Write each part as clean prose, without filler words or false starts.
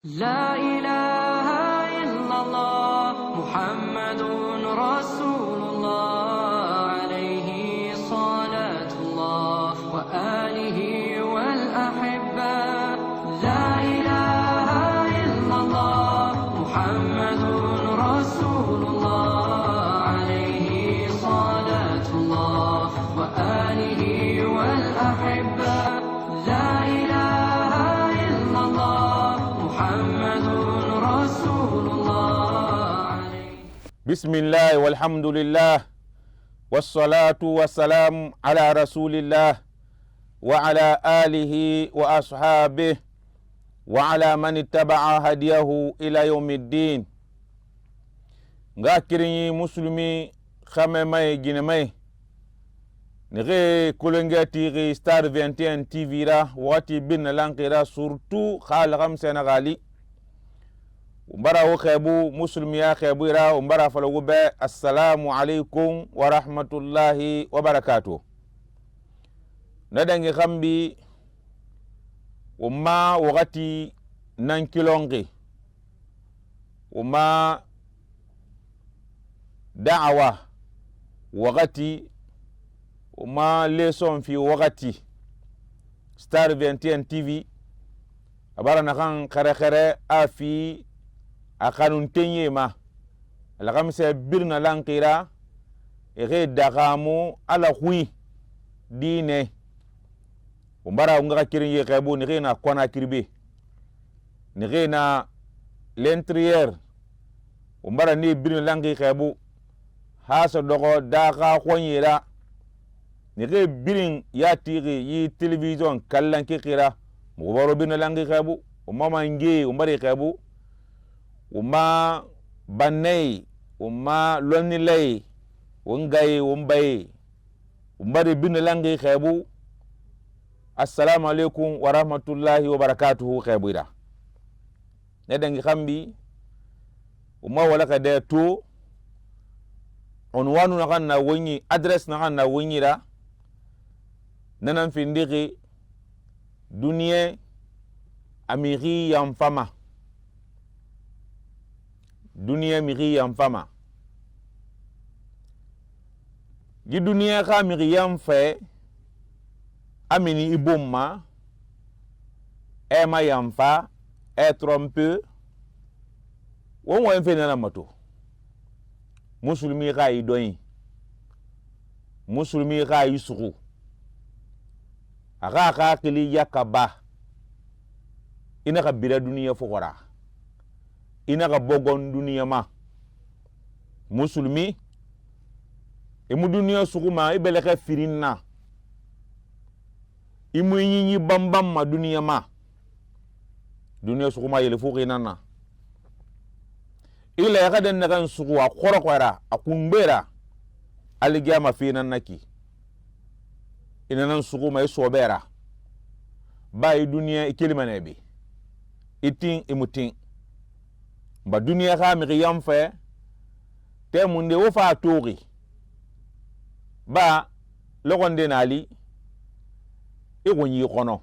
لا إله إلا الله محمد رسول الله عليه صلاة الله وآله والأحبة لا إله إلا الله محمد رسول الله عليه صلاة الله وآله والأحبة لا إله إلا الله محمد رسول الله بسم الله والحمد لله والصلاة والسلام على رسول الله وعلى آله وأصحابه وعلى من اتبع هديه إلى يوم الدين. غاكرني مسلمي خممي جنمي نغي كولنغاتي غي ستار 21 تي في را واتي بن لانقرا سورتو خالغم سنغالي umbara wo khebu muslim ya khebu ira umbara falagu be assalamu alaikum wa rahmatullahi wa barakatuh. Nadangi khambi umma wakati nankilongi umma da'awa wakati umma leson fi wakati Star 21 TV abara nakan khere afi akanun tenye ma alakamse birna lankira ege dagamu ala hui dine umbara unga kirin ye kaibu ni na kona kirbe ni na l'intérieur umbara ni birna lanki kaibu hasa dogo daga khonyera ni birin ya tiri yi television kallan kira mubaro birna lanki kaibu umama nge umbari kaibu uma banei uma lonilei ungai umbai umbari bin langi khebu assalamu alaikum wa rahmatullahi wa barakatuhu khebira nedangi khambi uma wala kada to unwanu na wonyi address na wonyi ra nanan findiki duniya amiri yamfama duniya miri yamfama ji duniya ka miri yamfe amini ibomma ema yamfa trompe won won fe na mato musulmi ka idoyin musulmi ka yusuku aga ka kili yakaba ina ka bira duniya fukora ina ka bogon duniya ma musulmi imu duniya suguma ibeleke firinna imu yinyi bambam ma duniya ma duniya suguma yele fuqinana ila ya kaden nakan sugu a khorokwara akumbera aligama finannaki inanan suguma isobera bai duniya ikilima nebe itin imutin ba duniya ka mi yamfe te munde wo fa tori ba logonde nali igonyi kono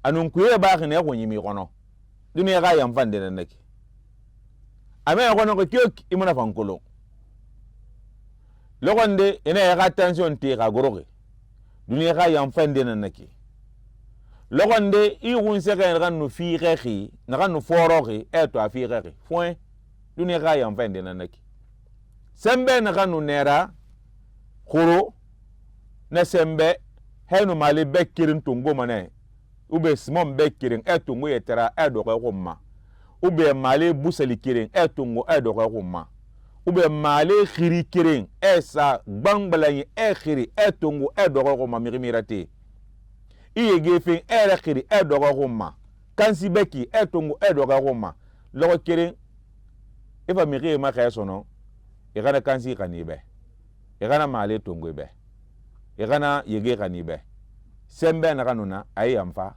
anun kuye ba khine igonyi mi kono duniya ka yamfande nanaki ame kono ko kyok imuna fankolo logonde ina ya attention te ka goroge duniya ka yamfande nanaki logonde igun seka kan no fi xexi na nu foroxi eto afi xexi point duniya ka yam fende nanaki sembe na nu nera khoro na sembe henu mali bekirin tungo mane ube simon bekirin etungo yetera edo ko xumma ube mali busali kirin etungo edo ko xumma ube mali khiri kirin esa gbangbalani khiri etungo edo ko xumma mirmirate iye gefin ere khiri edogo gumma kansi beki etungu edogo gumma logo kirin ifa miri ma khayasono igana kansi kanibe igana male tungu be igana yege kanibe sembe na kanuna ayi amfa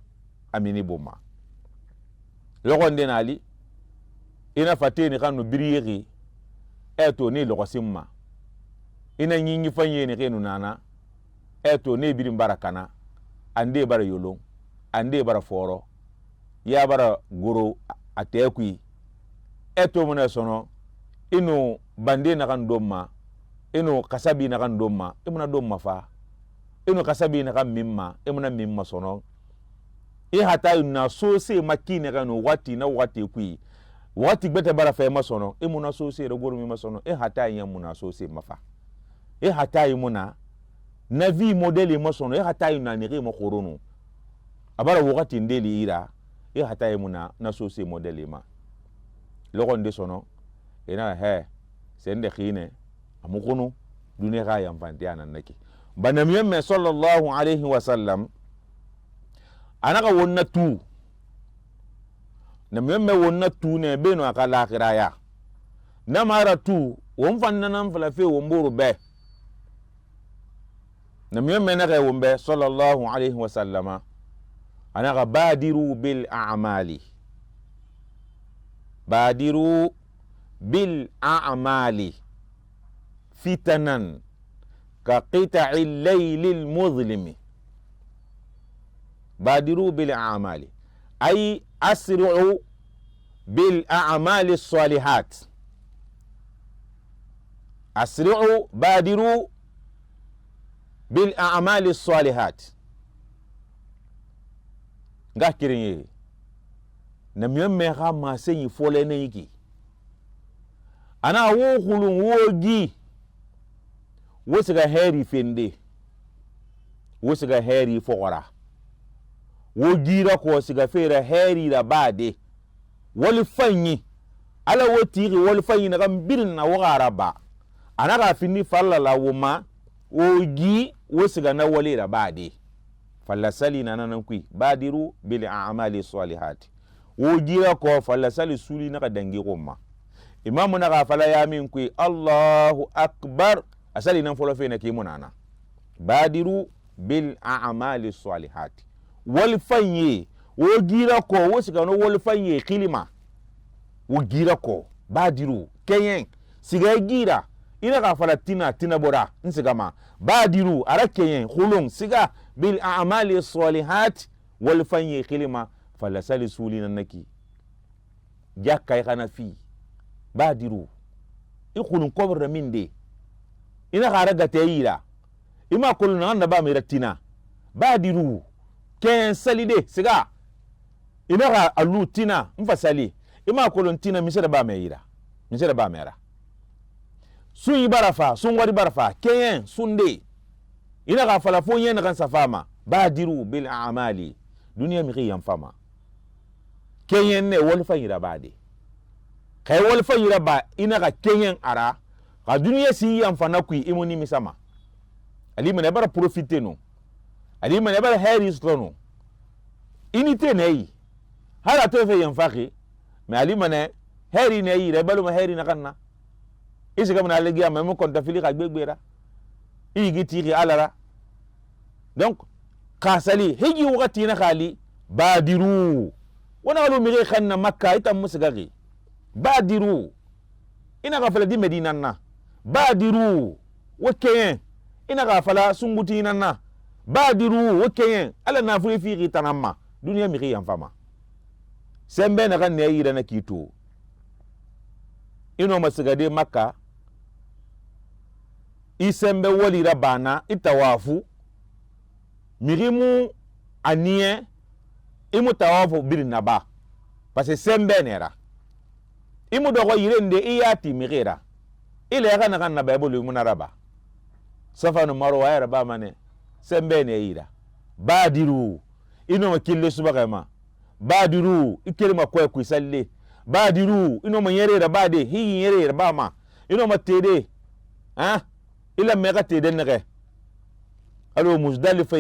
amini buma logo ndenali ina fateni kanu biriyegi eto ni logo simma ina nyinyi fanye ni kenu nana eto ne birin barakana ande bara yolo ande bara foro ya bara goro atekui eto mona sono ino bande na kan domma ino kasabi na kan domma imuna domma fa ino kasabi na kan mimma imuna mimma sono hata na so se makine kan wati na wati kui wati gbete bara fa masono imuna so se do goru mi masono hata yan muna so se mafa hata imuna na vi modeli masono hata ina ni mo khorono abara wakati ndeli ira hata imuna na so se modeli ma logon de sono ina he sende khine amukunu dunia ga yan fantiana naki banamiyemme sallallahu alaihi wasallam anaka wonna tu namiyemme wonna tu ne beno akala akhiraya namara tu won fanna nan fala fe womburu be namiyemme na ga wombe sallallahu alaihi wasallama anaka badiru bil a'mali badiru bil a'mali fitanan ka qita'i laylil muzlimi badiru bil a'mali ay asri'u bil a'mali salihat asri'u badiru bil a'mali salihat ngakirin namiyemme ga ma senyi fole ne yiki ana wo khulun wogi wosiga heri fende wosiga heri fogora wogira ko siga fere heri da bade wal fanyi ala wotiri wal fanyi na gambirin na wogara ba anaka fini falla la woma wogi wosiga na wali da bade fallasali na nan kui badiru bil a'mali salihati wogira ko fallasali suli na dangi gomma imamu na gafala yamin kui Allahu akbar asali nan folo fe na ki munana badiru bil a'mali salihati wal fanye wo gira ko wo siga no wal fanye khilima wo gira ko badiru kenyen siga gira ina ka fala tina bora nsigama badiru ara kenyen khulung siga bil a'mali salihati wal fanye khilima fala salisulina naki jakay kana fi badiru ikhulun kobra minde ina khara gateyira ima kuluna anda ba miratina badiru ken salide siga ina ga alutina mfasali ima kulun tina misera ba meira misera ba mera sun ibarafa sun wadi barafa ken sunde ina ga fala fo yen kan safama badiru bil a'mali dunya mi qiyam fama ken ne wol fayira bade kay wol fayira ba ina ga ken ara ka dunia si yamfana kui imoni misama ali mena bara profiter no ali mena bara heri strono inite nei hala to fe yamfaki mais ali mena heri nei rebelu ma heri na kanna isi kamna legi am mo konta fili ka gbegbera igi tiri alara donc kasali hiji wakati na khali badiru wana lu mire khanna makka ita musgari badiru ina ka fala di medina na badiru wakeyen ina ka fala sunguti na badiru wakeyen ala na furi fi tanamma dunia mi riyan fama sembe na kan ne yira na kito ino masigade makka isembe wali rabana itawafu mirimu aniye imu tawafu birin naba parce que sembe nera imu dogo yirende iyati mirira ile ya kana kan na bible munaraba safa no maro wa raba mane sembe ne yira badiru ino makille subakama badiru ikirma kwa kuisalle badiru ino manyere da bade hi yere da bama ino matede ha ila mega tede nege alo muzdalifa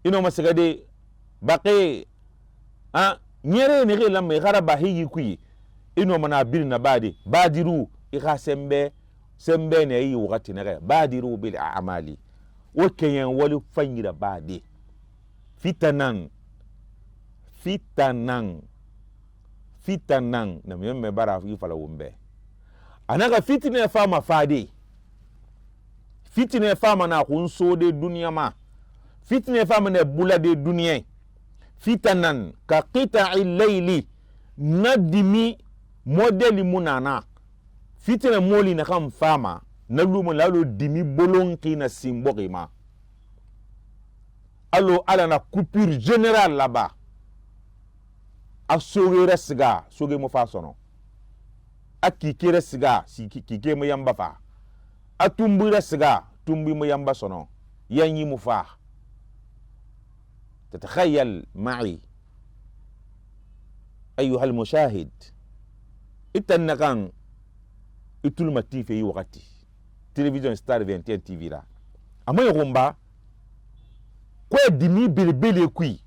ino masagade baqi ha nyere ne ila me garaba hi kuyi ino mana bir na bade badiru ika sembe ne yi wakati nege badiru bil a'mali wakenyen wali fanyira bade fitanan na myemme bara fi fala wumbe anaga fitine fama fade fitine fama na kunso de dunya ma fitine fama na bula de dunya fitanan ka qita'i layli na dimi modeli munana fitina moli na kan fama na lumo lalo dimi bolon kina simboki ma allo ala na coupure générale là-bas a sogere siga soge mo fa sono a kikere siga si kike mo yamba fa a tumbure siga tumbi mo yamba sono yanyi mo fa تتخيل معي أيها المشاهد إتنقان إتول ماتي في وقتي تلفزيون ستار 21 تي في لا أما يغمبا كوي دمي بلبلي كوي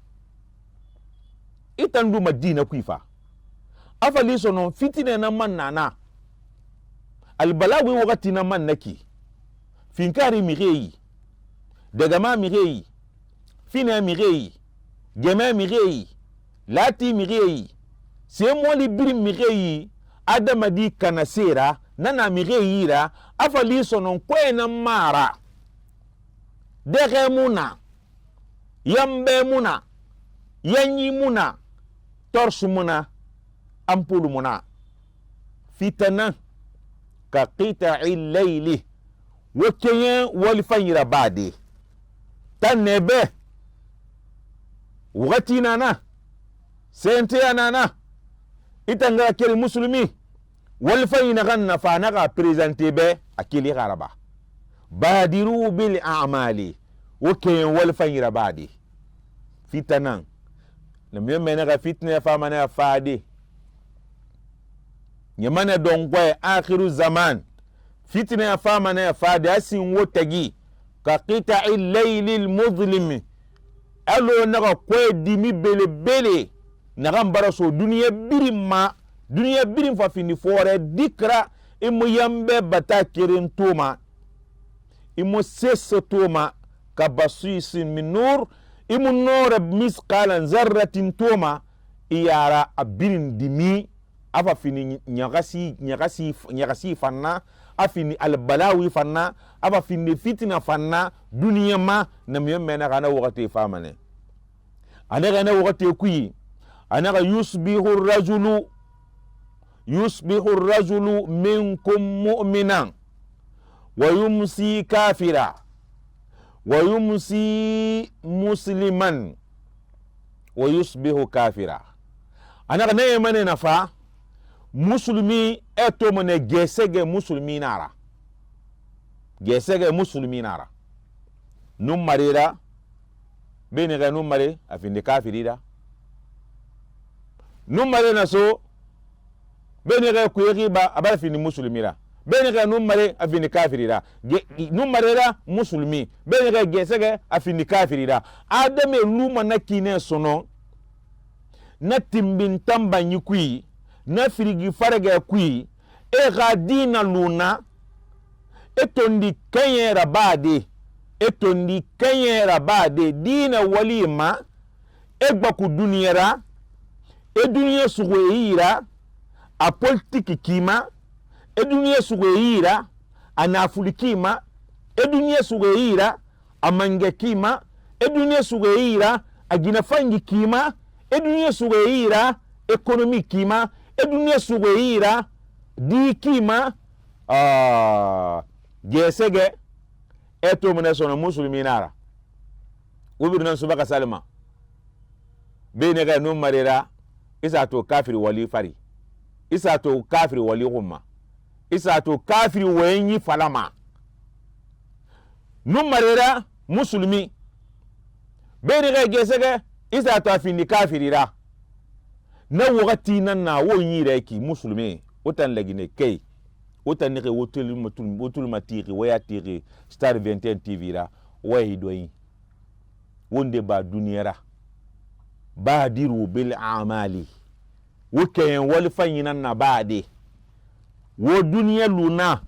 إتندو مدينة كوي فا أفالي سنو فتنة نمان نانا البلاوي وقتي نمان نكي فينكاري مغيي دغما مغيي fina mirei gema mirei lati mirei se moli bir mirei adama di kanasera nana mirei ra afali sonon kwena mara dege muna yambe muna yanyi muna torsu muna ampulu muna fitana ka qita'i layli wakeye walfayra badi tanebe wakati nana sente ya nana itanga kele muslimi walfayna ganna fa naga presenter be akili garaba badiru bil a'mali wake walfayra badi fitanan lam yemena ga fitna fa mana faadi nyamana dongwe akhiru zaman fitna fa mana faadi asin wotagi ka qita'i laylil muzlim alo naga kwe dimi bele bele naga mbaraso dunia birim fa fini fore dikra imu yambe bata kirin tuma imu sese tuma ka basuisin min nur imu nora misqalan zarratin tuma iyara abirin dimi afa fini nyagasi fanna afini albalawi fanna afa fini fitina fanna dunia ma namyo mena kana wakati famane anaga na wakati kuyi anaga yusbihu ar-rajulu minkum mu'minan wa yumsi kafira wa yumsi musliman wa yusbihu kafira anaga na yemane nafa muslimi eto mone gesege muslimi nara num marira bene ga num mare afinde kafirida num mare na so bene ga kuyegi ba abara fini muslimira bene ga num mare afinde kafirida num marira muslimi bene ga gesege afinde kafirida adame luma na kine sono na timbin tamba nyikui na firigi farga kui e gadina luna etondi kanyera bade dina walima egbaku duniyara e duniya sugoyira a politiki kima e duniya sugoyira a nafuli kima e duniya sugoyira a mange kima e duniya sugoyira a ginafangi kima e duniya sugoyira ekonomi kima e duniya sugoyira di kima gesege eto mune sono musliminara ubirna subaka salma bene ga no marira isa to kafiri wali fari isa to kafiri wali umma isa to kafiri wenyi falama no marira muslimi bene ga gesege isa to afindi kafirira na wakati nan na wonyi reki muslimi otan lagine kay otan ne wotul matiri waya tiri star 21 tv ra way doyi wonde ba duniyara ba diru bil amali woken wal fanyinan na baade wo duniya luna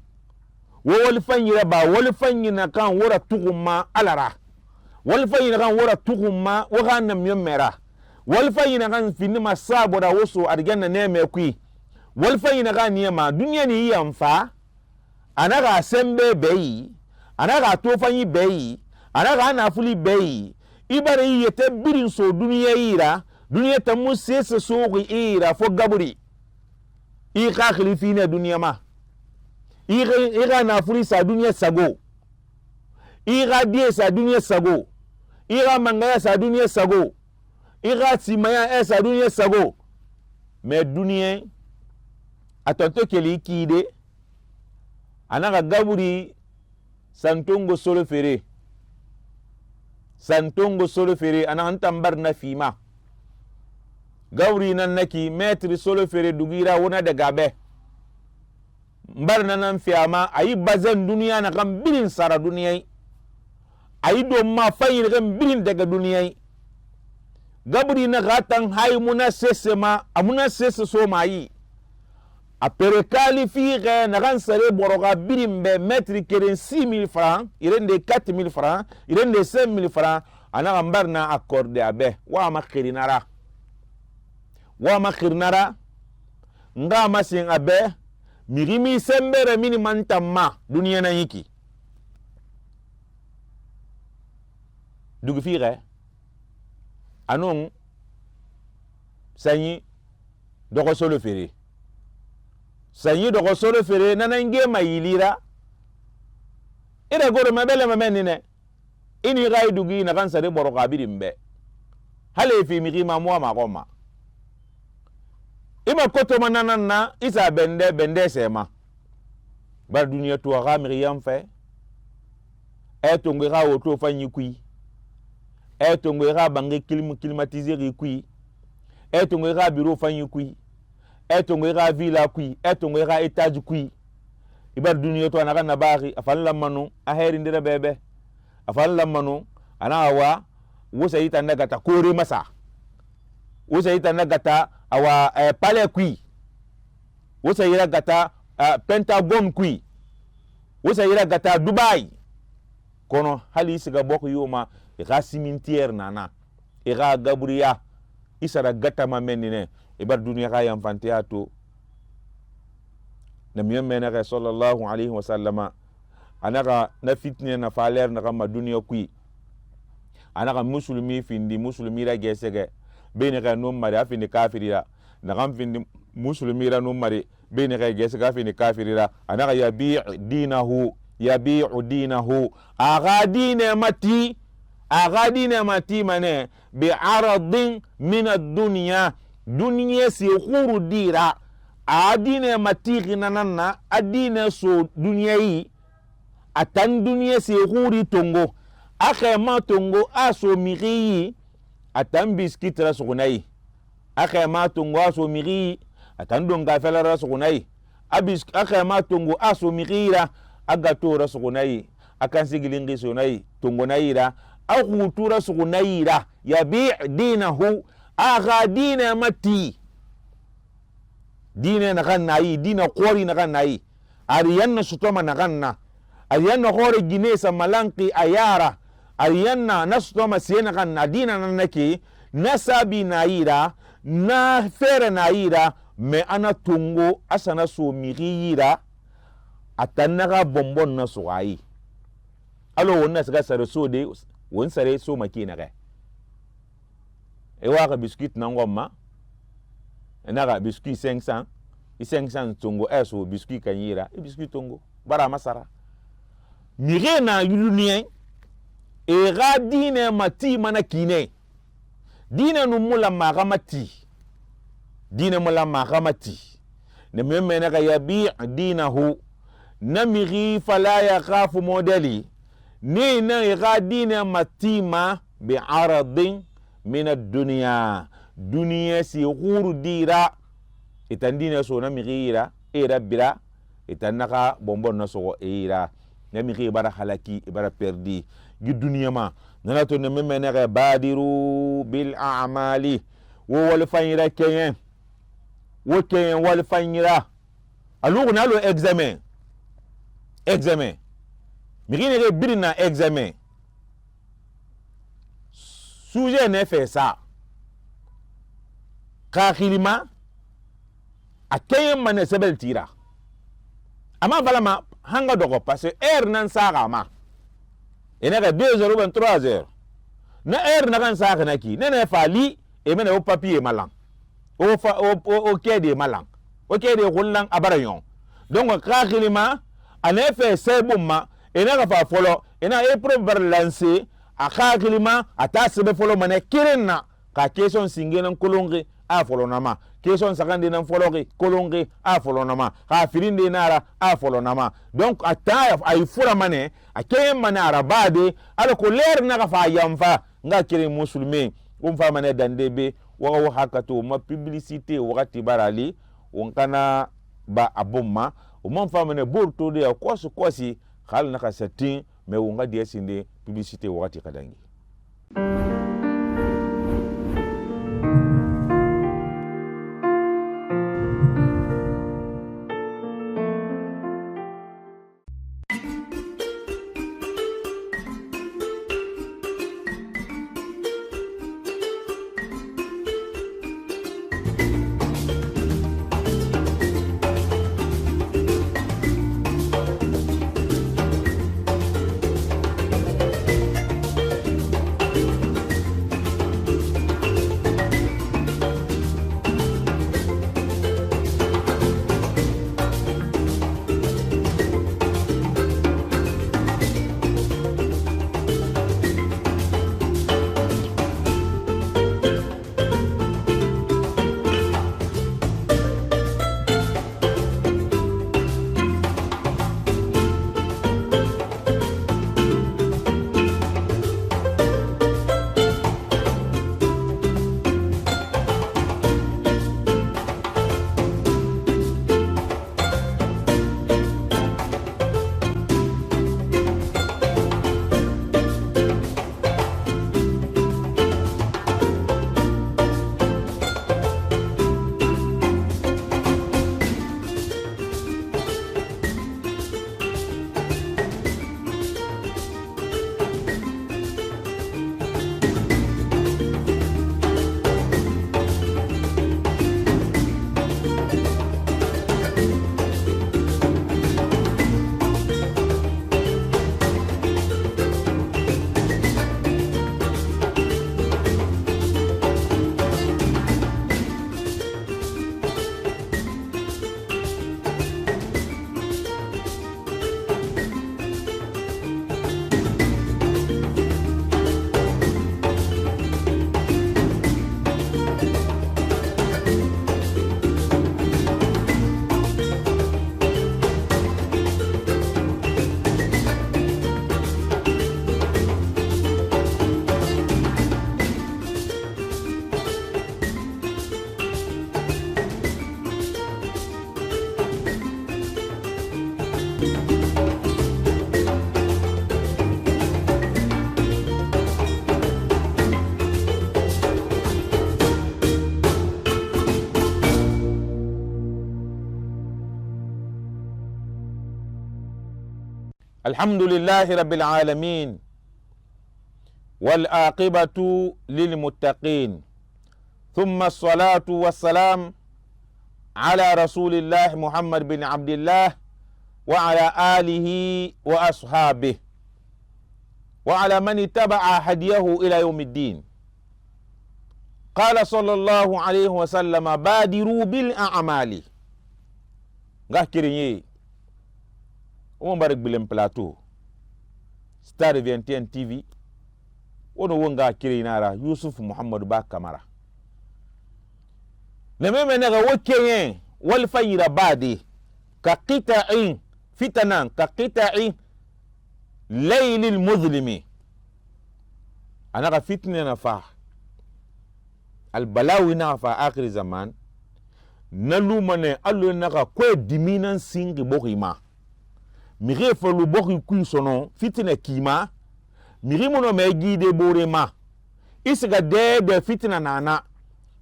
wo wal fanyira ba wal fanyina kan wora tugumma alara wal fanyina kan wora tugumma wo kan myemmera wal fanyina kan finni masabo da woso arganna neme kui wal fanyina kan niyama duniya ni yamfa anaga sembe beyi anaga tofanyi beyi anaga nafuli beyi ibare yete birin so duniya yira duniya tamu sese sogi ira fo gaburi i ka khilifina duniya ma i ga nafuri sa duniya sago i ga die sa duniya sago i ga mangaya sa duniya sago i ga simaya sa duniya sago mais duniya atonto keli kide anaka gaburi santongo solo fere anaka tambar na fima gaburi nan naki metri solo fere dugira wona daga be mbar nan fiyama ayi bazen duniya na kan bilin sara duniya ayi do ma fayin kan bilin daga duniya gaburi na gatan hay muna sese ma amuna sese so mai apere kalifi ge na kan sare boroga bilin be metri keren 6000 francs irende 4000 francs irende 5000 francs ana mbar na accorde abe wa makirinara nga masin abe mirimi sembere mini mantamma duniya na yiki dugu fire anon sanyi dogo solo fere nanange mayilira ira goro mabele mamenine ini gai dugi na kan sare boro kabirimbe hale fi mirima mo ma goma ima koto manana isa bende sema bar duniya to ga miriam fe eto ngira oto fanyi kui eto ngira bangi climatiser kui eto ngira bureau fanyi kui eto ngira villa kui eto ngira etage kui ibar duniya to na bari afalla manu aheri ndira bebe afalla manu anawa wosa ita ndagata kore masa wosa ita ndagata awa pale kui wosa ira gata Pentagon kui wosa ira gata Dubai kono hali siga boko yoma ira cimetière nana ira gabriya isara gata ma menine ibar duniya ka yamfante ato na miyamena ka sallallahu alaihi wasallama anaka na fitne na faler na kama duniya kui anaka musulmi findi musulmi ra gesege bene ka no mari afini kafirira na kam findi musulmi ra no mari bene ka gesege afini kafirira anaka yabi'u dinahu aga dine mati mane bi aradin min ad-dunya dunya si khuru dira adine mati ginanana adine so dunya yi atan dunya si khuri tongo akhema tongo aso miri atan biskit ra sugunai akhema tongo aso miri atan donga fela ra sugunai akhema tongo aso mirira agato ra sugunai akan sigilingi sunai tongo naira akhutura sugunaira yabi dinahu aga dina mati dina naganai dina qori naganai ariyanna sutoma naganna ariyanna khore ginesa malanki ayara ariyanna nasutoma siena ganna dina nanaki nasabi naira na fere naira me ana tungo asana so mirira atanaga bombon na suai alo wonna saga sare so de won sare so makina ga e wa ga biscuit na ngomma enaga biscuit 500 tungo eso biscuit kanyira e biscuit tungo bara masara mire na yulunien e ga dine mati mana kine dine no mula magamati dine mula magamati ne meme ga yabi dinahu namiri fala yakhafu modeli ni na ga dine matima bi aradin min ad-dunya dunya si khuru dira itandina so namiri ira bira itanaka bombon na so ira namiri bara halaki bara perdi gi dunya ma nana to ne meme ne ga badiru bil a'mali wo wal fayra kenyen wo kenyen wal fayra alu na lo examen miri ne birina examen sujet ne fait ça kakhilima akayem mane sebel tira ama balama hanga dogo parce que nan saga ma ene ga 2 heures ou 3 heures na na kan saga naki ne fali e mena o papier malang o kede malang o kede hullang abarayon donc ka khilima ane fe sebumma ena ga fa folo ena épreuve bar lancer a ka khilima ata sebe folo mane kirenna ka question singena kolonge a folo nama question sakande nan fologe kolonge a folo nama ka firinde nara a folo nama donc ata ay fura mane a kayem mane arabade ala ko leer na ga fa yamfa nga kire musulmi fa mane dandebe wa hakato ma publicité wakati barali on kana ba abumma o mon fa mane borto de kosi khal na ka setting me wonga dia sinde publicité wakati kadangi. الحمد لله رب العالمين والعاقبة للمتقين ثم الصلاة والسلام على رسول الله محمد بن عبد الله وعلى آله وأصحابه وعلى من اتبع هديه إلى يوم الدين. قال صلى الله عليه وسلم بادروا بالأعمال. غاكريني ومبارك بلن بلاتو ستار 21 TV wono wonga kirinara Yusuf Muhammad Ba Kamara nememe naga wokenye wal fayira badi ka qita'in fitanan ka qita'i laylil muzlimi anaga fitna nafa al balawi nafa akhir zaman nalumane allu naga ko diminan singi bokhima mire folu boki kuisono fitna kima miri mono me gide borema isiga de fitna nana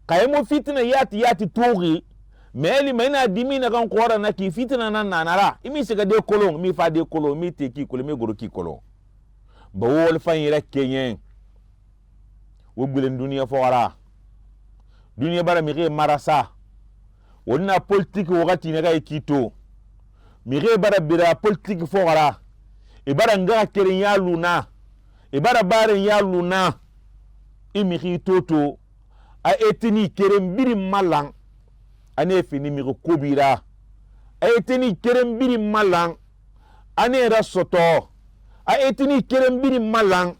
kayemo fitna yati tori meli mena dimina kan kora na ki fitna nana ra imi siga de kolon mi fa de kolon mi te ki kolon mi goro ki kolon ba wol fan yira kenyen wo gulen duniya fora duniya bara miri marasa wonna politique wakati ne ga kito mire bara bira politique fora e bara nga keren ya luna e bara bare ya luna imiri toto a etini kerembiri malang ane fini mi kobira a etini kerembiri malang ane rasoto a etini kerembiri malang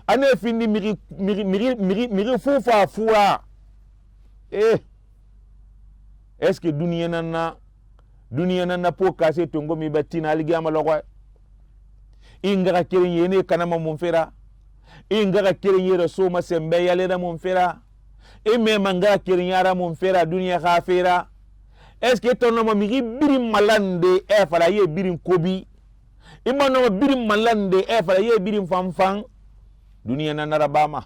ane fini miri fufa fura est-ce que dunia nana po kase tongo mi batina aligama lokwa ingara keren yene kanama monfera ingara keren yera soma sembe yalera monfera me manga keren yara monfera dunia khafera est-ce que tono ma migi birim malande fala ye birim kobi imano birim malande fala ye birim famfang dunia nana rabama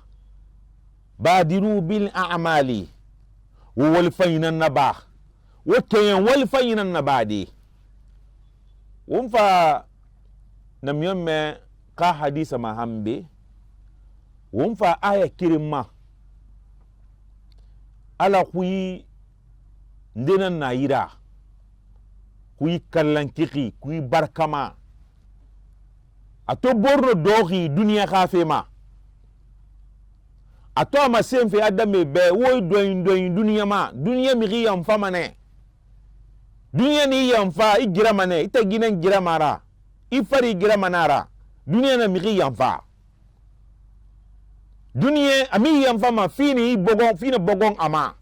badiru bil a'mali wal fayna nabah وكين والفين النبادي ومفا نميوم قا حديث ما همبي ومفا آية كريمة على خوي ندينا نايرا خوي كالانكيكي خوي بركما أتو بورو دوغي دنيا خافيما أتو ما سيم في أدامي بي وي دوين دنيا ما دنيا مغي ينفامني dunia ni yanfa i gira mane ita ginen gira mara i fari gira manara dunia na migi yanfa dunia ami yanfa ma fini bogon ama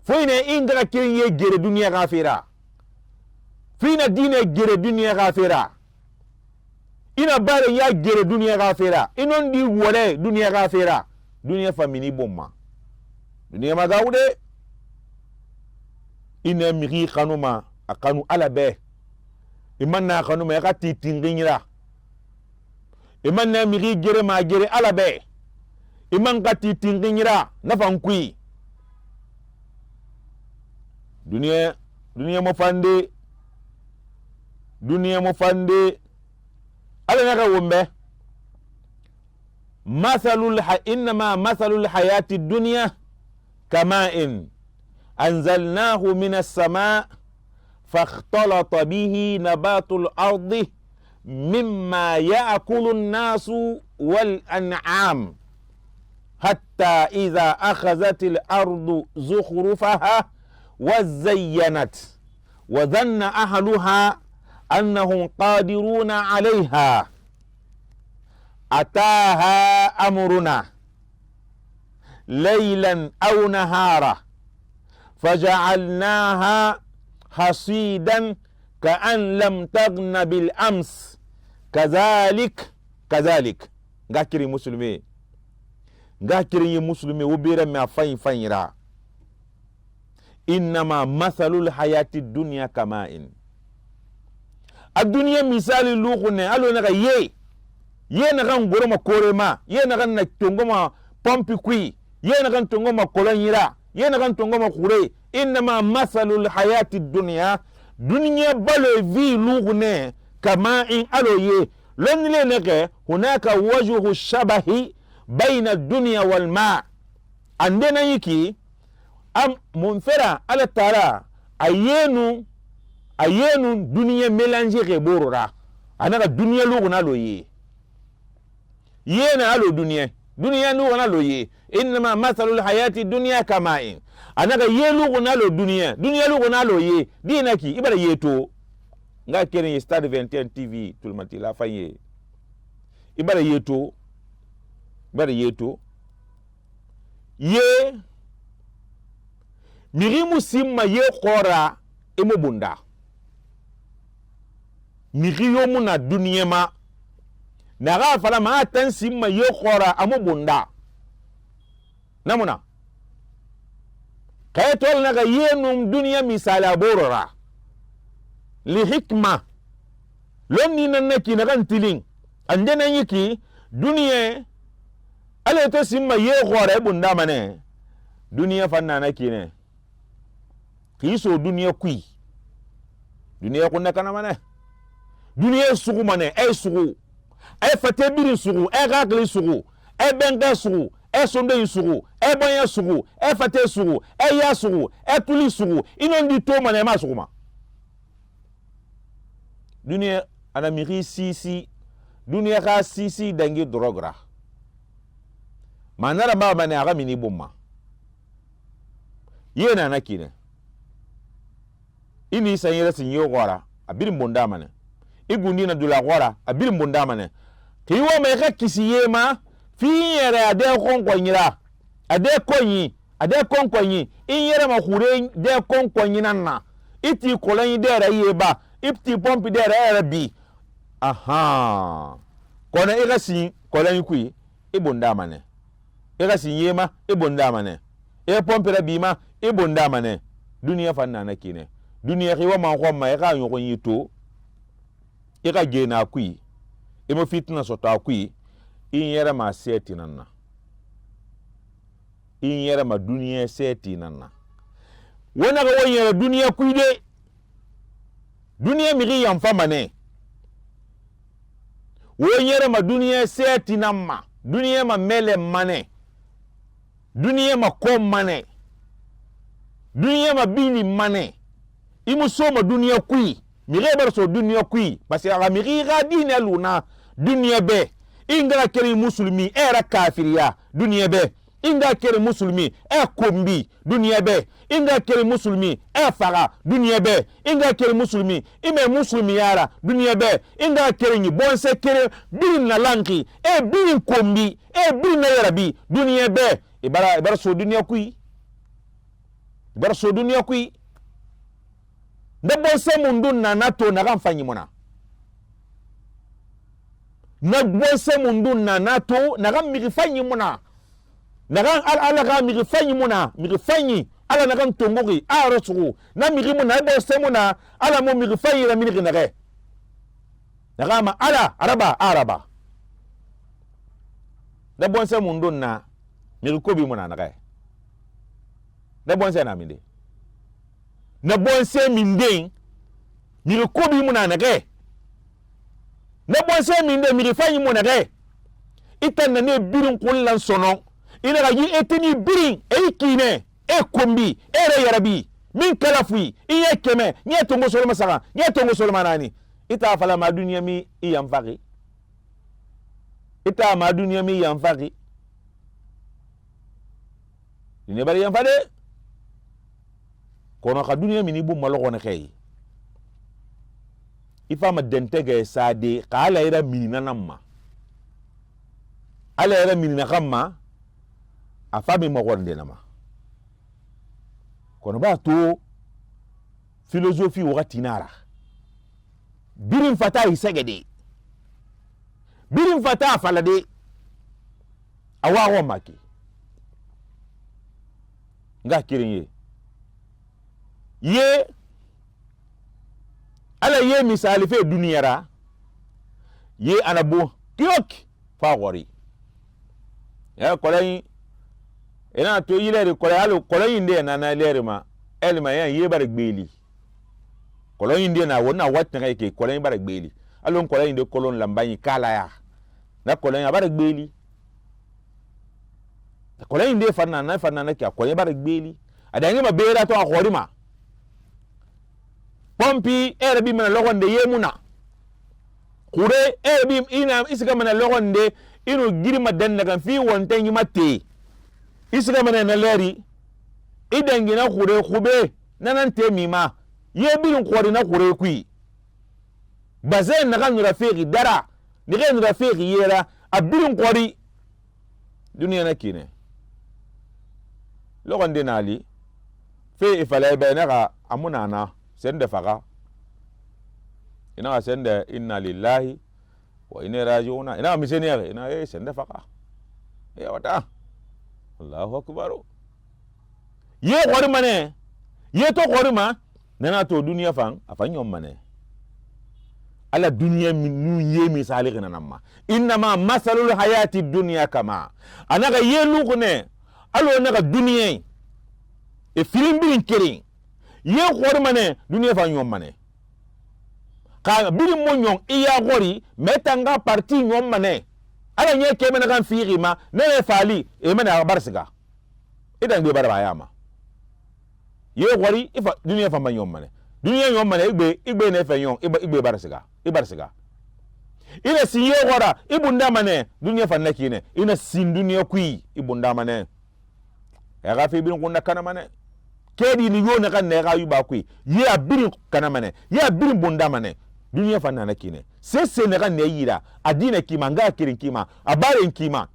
foine inga kirin ye gere dunia gafira fina dine gere dunia gafira ina bare ya gere dunia gafira inon di wole dunia gafira dunia famini bomma dunia magaude ina miri kanuma akanu alabe imanna kanuma yakati tingingira imanna miri gere ma gere alabe iman kati tingingira nafankui dunia mo fande ala naka wombe إنما مثل الحياة الدنيا كماء أنزلناه من السماء فاختلط به نبات الأرض مما يأكل الناس والأنعام حتى إذا أخذت الأرض زخرفها وزينت وظن أهلها أنهم قادرون عليها أتاها أمرنا ليلا أو نهارا فجعلناها حصيدا كأن لم تغن بالأمس كذلك غاكري مسلمي وبيرا ما فاين را إنما مثل الحياة الدنيا كماء الدنيا مثال اللوغنة ألو نغا ye na kan goroma korema ye na kan na tongoma pompi kui ye na kan tongoma kolanyira ye na kan tongoma khure inma masalul hayati dunya balo vi lugne kama in aloye lonle neke hunaka wajhu shabahi baina dunya wal ma andena yiki am munfera ala tara ayenu dunya mélanger ke borora anaka dunya lugna loye yena alo dunia nu wana lo ye inma mathalul hayati dunya kamain anaka yelu wana lo dunia lu wana lo ye dinaki ibara yeto nga kene Stade 21 TV tout le matin la faye ibara yeto ye mirimu simma ye khora emo bunda miriyo muna dunia ma naga fala ma tansimma ye khora amu bunda namuna kaytol naga yenum dunya misala borora li hikma lonni nanaki naga ntiling andena yiki dunya ale to simma ye khora bunda mane dunya fanna nakine kiso dunya kui dunya kunna kana mane dunya sugu mane ay sugu ay fate birin sugu ay gagli sugu ay benga sugu ay sonde sugu ay banya sugu ay fate sugu ay ya sugu ay tuli sugu inondi to mane ma sugu ma dunia ana miri sisi dunia ka sisi dangi drogra manara ba mane aga mini bomma yena na kine ini sanyira sinyo gora abirin bonda mane igundi na dula gora abirin bonda mane kiwa me ka kisiyema fi yere ade konkonyira ade konkonyi in yere ma hure de konkonyi nanna iti kolanyi dere yeba iti pompi dere erabi aha kona igasi kolanyi kui ibonda mane igasi yema ibonda mane e pompi rabima ibonda mane duniya fanna na kine duniya kiwa ma ko ma ka yoko yito ika gena kui imo fitna sota kui in yere ma seti nanna in yere ma duniya seti nanna wona ga wonyere duniya kui de duniya miri yamfa mane wonyere ma duniya seti namma duniya ma mele mane duniya ma kom mane duniya ma bini mane imu soma duniya kui miri bar so duniya kui parce que miri ga dine luna duniya be ingara keri muslimi era kafiriya duniya be inga kere musulmi kombi duniya be inga kere musulmi faga duniya be inga kere musulmi ime musulmi yara duniya be inga kere ni bonse kere bin na lanki bin kombi bin na yarabi duniya be ibara so duniya kui ibara so duniya kui na bonse mundun na nato na kan fanyi mona na bonse mundun na nato na kan mi fanyi mona nagan ala ga mi fanyi muna mi fanyi ala nagan tongogi arosugo na mi muna bo semuna ala mo mi fanyi la mi nage naga ma ala araba da bonse mundon na mi ko bi muna nage da bonse na mi de na bonse mi de mi ko bi muna nage na bonse mi de mi fanyi muna nage itan na ne birin kullan sono ina ga yi etini birin kine kombi re yarabi min kalafui iye keme nye tongo soloma saka nye tongo soloma nani ita fala ma dunya mi iyamfaki ita ma dunya mi iyamfaki ni bari yamfade kono ka dunya mi ni bu malogo na kay ifa ma dentege sade qala ira minina namma ala ira minina kamma afami magorde nama kono ba to philosophie wakati nara birin fata isegede birin fata falade awawo maki nga kirin ye ala ye misali fe duniyara ye anabo kiyok fa gori ya kolay ina to yileri kolay alu kolay inde na leri ma elma ya ye bar gbeli kolay inde na wona watna kay ke kolay bar gbeli alon kolay inde kolon lambani kala ya na kolay bar gbeli kolay inde fanna na kya kolay bar gbeli adangi ma beera to akhorima pompi erbi mana logonde yemuna kure erbi ina isiga mana logonde ino girima danna kan fi wonte nyimate isiga mana na leri idangi na kure khube nanan temima yebilin khori na kure kui bazen na kan rafiqi dara ni gen rafiqi yera abilin khori duniya na kine logonde nali fe ifala bainaga amunana sende faga ina sende inna lillahi wa inna rajiuna ina miseni yake ina sende faga wata Allahu akbar ye khori mane ye to khori ma nana to duniya fang afanyo mane ala duniya min ye misali kana namma inna ma masalul hayati dunya kama anaga ye lukune alo naga duniya e filim birin kering ye khori mane duniya fa nyom mane ka birin mo nyong iya khori metanga parti nyom mane ala nye keme na kan firi ma ne fali e mena barsiga idan be barba yama ye khori ifa duniya fa nyom mane duniya nyom mane igbe ne fa nyong igbe barsiga ibarsiga ina si ye khora ibunda mane duniya fa nakine ina sin duniya kui ibunda mane ya ga fi birin kunna kana mane kedi ni yona kan ne ga yuba kui ye abirin kana mane ye abirin bunda mane duniya fanna na kine se ne kan ne yira adina kima nga kirin kima abare kima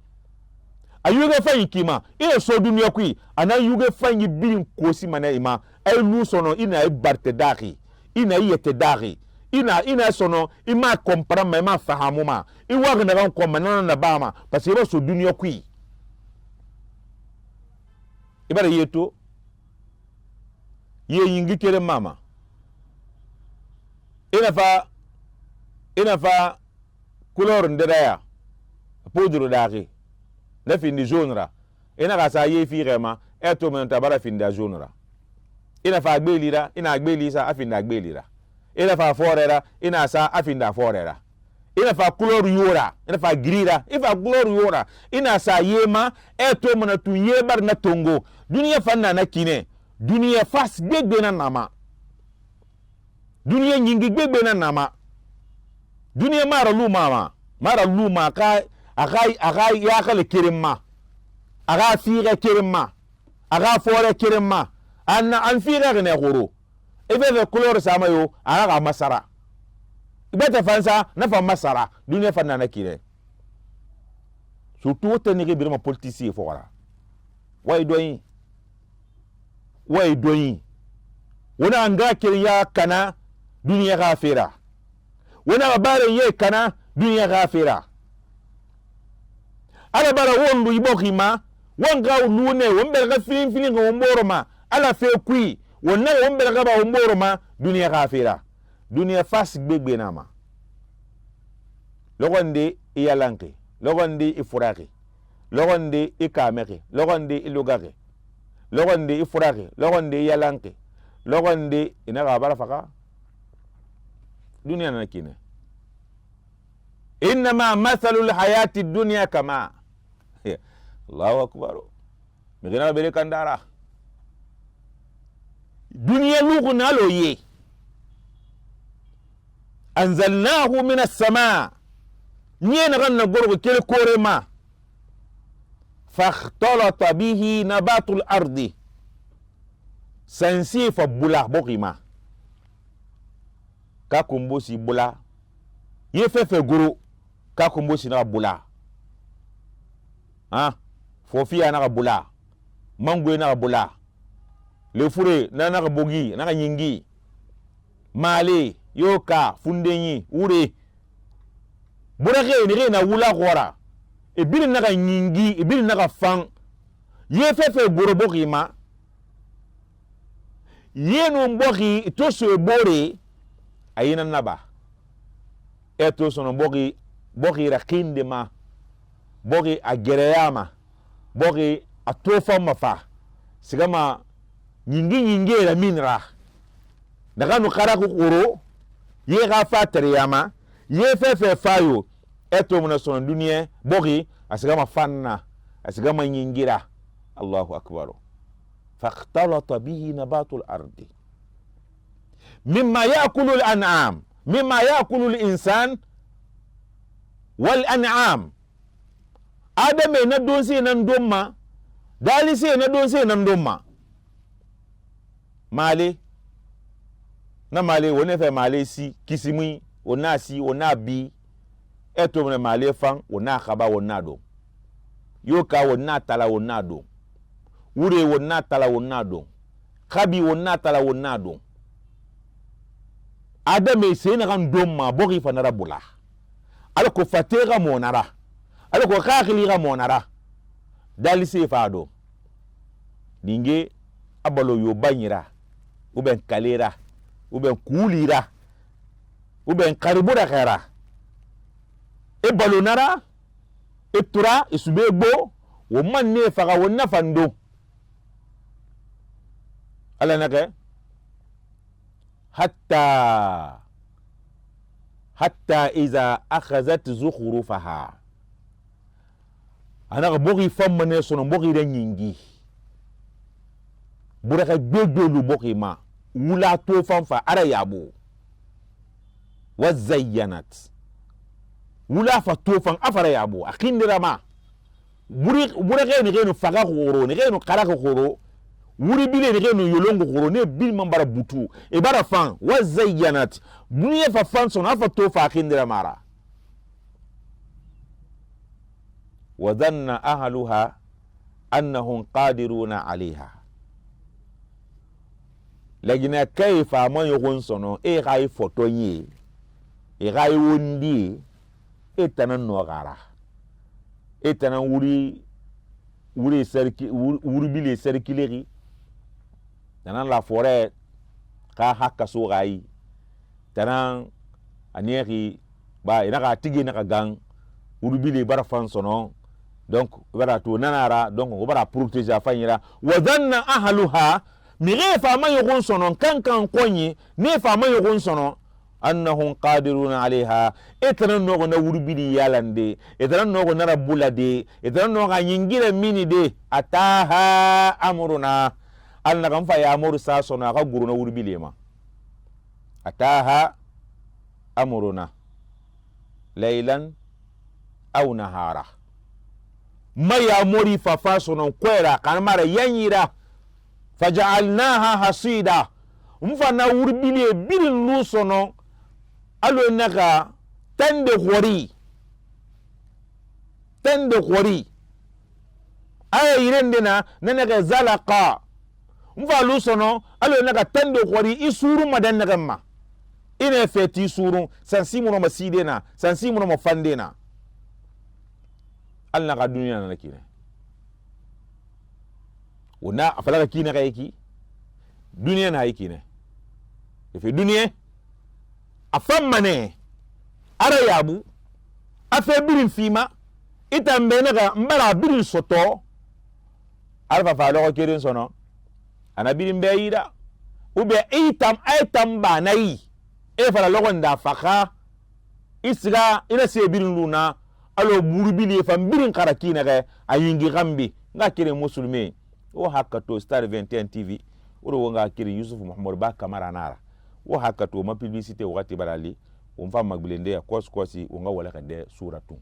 ayuge fanyi kima ina so duniya kui ana yuge fanyi birin kosi mane ima ay lu sono ina ay barte daki ina yete daki ina sono ima comprendre ma fahamu ma I waga na kan ko manana na bama parce que so duniya kui ibara yeto ye yingi kere mama ina fa couleur ndedaya poudre daki na findi jaune ra ina ga sa ye fi rema eto men tabara findi jaune ra ina fa agbelira ina agbelisa afinda agbelira ina fa forera ina sa afinda forera ina fa couleur yora ina fa grira ifa couleur yora ina sa yema eto men tu yebar na tongo duniya fanna na kine duniya fas gbegbe na nama duniya nyingi gbegbe na nama duniya mara luma ka aga ya kale kirima aga fiire kirima aga fore kirima an fiire ne goro ebe couleur sama yo aga masara ibeta fansa na fa masara duniya fanna na kire surtout tenir birima politicien fora way doyin wana anga kiriya kana duniya gafira wana bare ye kana duniya gafira ala bara wondu ibokima wanga lune wombe ga filin ga womboroma ala fe kui wonna wombe ga ba womboroma duniya gafira duniya fas gbegbe nama logonde iyalanke logonde ifuraki logonde ikameke logonde ilugake logonde ifuraki logonde iyalanke logonde inaga bara faka duniya na kine inma mathalul hayati dunya kama Allahu akbar migina bele kandara duniya lugu nalo ye anzalnahu min as-samaa nyena ganna gorgo kel korema fakhtalata bihi nabatul ardi sansi fa bula bokima ka kumbosi bula ye fefe guru ka kumbosi na bula ha fofia na bula mangwe na bula le fure na bogi na nyingi male yoka fundenyi ure burake ni na wula gora e bil na nyingi e bil na fan ye fefe guru bokima yenu mbogi to so bore ayina naba eto sono bogi rakinde ma bogi agereyama bogi atofa mafa sigama nyingi la minra daga no karaku kuro ye ga fatriyama ye fefe fayo eto mona sono dunia bogi asigama fanna asigama nyingira Allahu akbar فاختلط به نبات الأرض مما يأكل الأنعام مما يأكل الإنسان والأنعام آدم ندون سي نندوما دالي سي ندون سي نندوما مالي نمالي ونفع مالي سي كسيمي وناسي ونابي eto من مالي فان وناخبا ونادو يوكا وناتلا ونادو wure wonna tala wonna don khabi wonna tala wonna don adame sena kan domma bogi fanara bula alko fatega monara alko khakhili ga monara dalisi fado dinge abalo yo banyira uben kalera uben kulira uben karibura khaira e balonara e tura e subego wo manne faga wonna fando ala nake hatta iza akhazat zukhrufaha ana bogi famane sono bogi re nyingi buraka gbedolu bogi ma wula to fanfa ara yabo wazayyanat wula fa to fan afara yabo akindira ma buraka ni reno faga khoro ni reno karaka khoro wuri bile ne no yolongo goro ne bil man bara butu e bara fan wa zayyanat duniya fa fan son afa to fa khindira mara wa dhanna ahluha annahum qadiruna alaiha lagina kayfa man yogon sono e gai photo yi e gai wondi e tanan no gara e tanan wuri serki wuri bile serkileri tanan la forêt ka hakka so gai tanan anieri ba ina ga tigi na gang wuri bile bara fan sono donc bara to nanara donc o bara protéger fanyira wa dhanna ahluha mire fa ma yogon sono kan konyi ne fa ma yogon sono annahum qadiruna alaiha etran no na wuri bili yalande etran no na rabulade etran no ga nyingire mini de ataha amruna alna kan fa ya amuru sa sono ga guru na wuri bili ma ataha amruna laylan aw nahara maya mori fa sono kwera kan mara yanyira faja'alnaha hasida mfana wuri bili bilin lu sono alo naka tende khori aya yirende na naka zalaqa mfalu sono alo naka tende khori isuru madan naka ma ina feti suru sansi muno masidena sansi muno mafandena alna ka dunya na kine una afala kine ka yiki dunya na yiki ne ife dunya afamane ara yabu afe birin fima itambe naga mbara birin soto alfa fa lo kirin sono ana birin beida ube itam ba nayi e fara logon da faka isiga ina se birin luna alo burubili fam birin karaki naga ayingi gambi nga kirin musulmi o hakato Star 21 TV uro wonga kirin Yusuf Muhammad ba kamara nara wo hakato ma publicité wakati barali on fa magblende ya kosi wonga wala kande suratu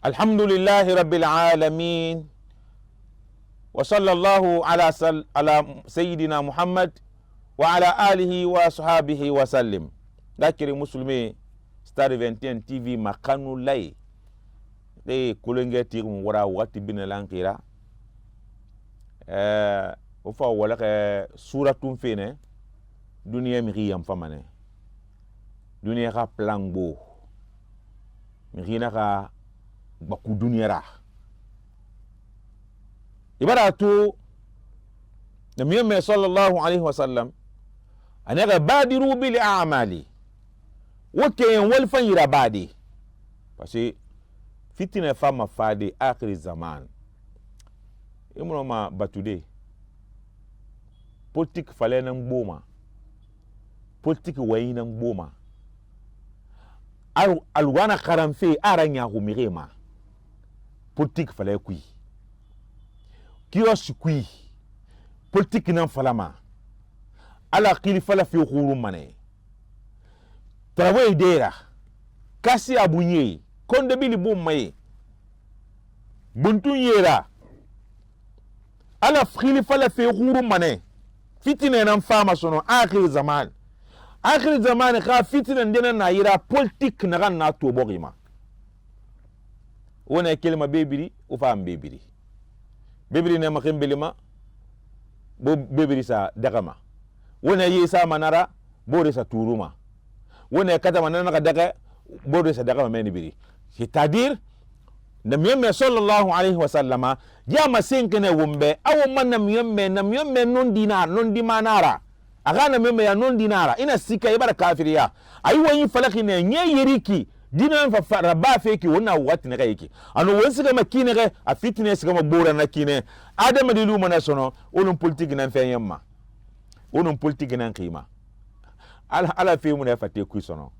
الحمد لله رب العالمين وصلى الله على سيدنا محمد وعلى آله وصحابه وسلم. Dakiri musulmi Star 21 TV makanu lay de kulenge tigum wara wati bin lankira o fa wala ka suratun fene duniya mi riyam famane duniya ka plangbo mi rina ka baku duniya ra ibaratu nabiy sallallahu alaihi wasallam anaka badiru bil a'mali woken wal fanyira badi parce que fitina fama fade akhir zaman imro ma batude politique fale nan boma politique wayi nan boma alwana karamfe aranya humirema politique fale kui kios kui politique nan falama ala khilifa la fi khuru mane travail dera kasi abunye konde bili bommaye buntu yera ala khilifa la fi khuru mane fitina nan fama sono akhir zaman ka fitina ndena na yira politique na kan na to bogima wona kelma bebiri o fam bebiri ne makin belima bo bebiri sa dagama wona yesa manara bore sa turuma wona kata manana ka daga bore sa dagama meni biri c'est-à-dire namiyemme sallallahu alayhi wa sallama jama senkene wumbe awo man namiyemme non dimanara aga namiyemme ya non dinara ina sika ibara kafiriya ayi wani falaki ne nye yeriki dinan fa faraba feki wona wati ne kayiki anu wonsi ga makine ga a fitness ga mabora na kine adama de luma na sono onum politique nan feyemma onum politique nan qima ala fi mun fate ku sono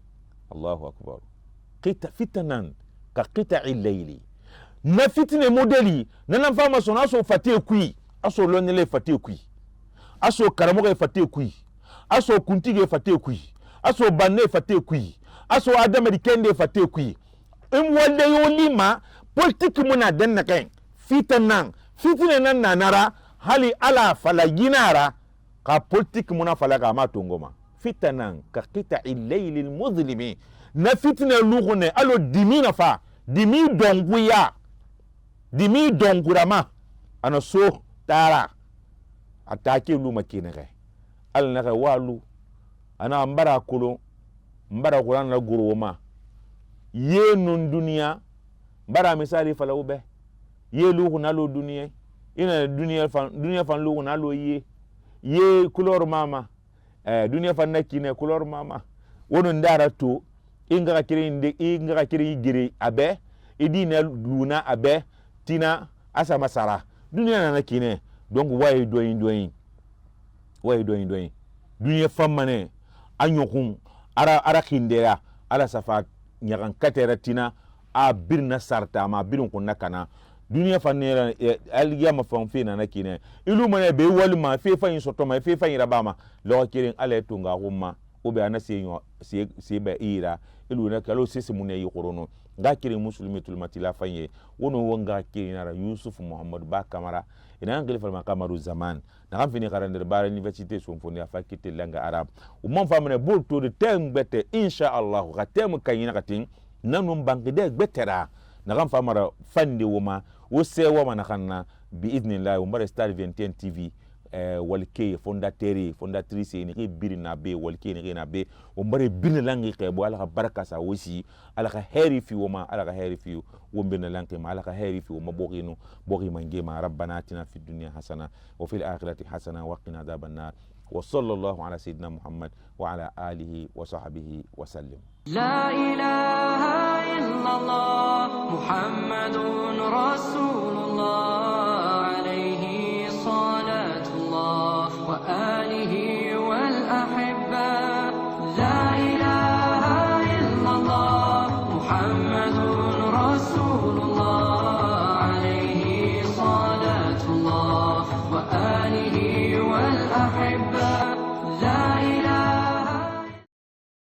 Allahu akbar fitanan ka qita'i layli na fitne modeli nan fama sono aso fate ku aso lonele fate ku aso karamo ga fate ku aso kuntige fate ku aso banne fate ku aso adama di kende fate ku wale yolima politique muna denna ken fitanan fitne nan nanara hali ala fala ginara ka politique muna fala ka matongoma fitanan ka qita'i layli almuzlimi na fitna lughne alo dimina fa dimi dongurama ana so tara atake luma kinere al na walu ana mbara kulo mbara kuran na guroma yenun duniya mbara misali fala ube ye lugu na lo duniya ina duniya fan lugu na lo ye couleur mama duniya fan na kine couleur mama wono ndara to inga kiri gire abe idina luna abe tina asa masara duniya na kine donc way doyin duniya famane anyokun ara khindera ala safa nyagan katera tina a birna sarta ma birun kunna kana duniya fanera aliyama fanfina na kine ilu mane be walma fe fa yin sotoma fe fa yin rabama lo kirin ala tunga humma o be ana se be ira ilu na kalo sese munne yi qorono ga kirin muslimi tulmatila fanye wono wonga kirinara yusuf muhammad ba kamara ina ngel fa makamaru zaman na kan fini karande bara université son foni afa kite langa arab o mon famane bol to de tem bete insha allah ga tem kayina katin nanum banque de betera na kan famara fande woma o sewa mana kanna bi idnillah o mbare Star 21 TV walke fondatrice ni birina be walke ni na be o mbare bin langi ke bo ala baraka sa wosi ala ka heri fi woma ala ka heri fi wo bin langi ma ala ka heri fi woma bogi mange ma rabbana atina fid dunya hasana wa fil akhirati hasana wa qina adhaban nar wa sallallahu ala sayyidina muhammad wa ala alihi wa sahbihi wa sallim. La ilaha illallah muhammadun rasulullah.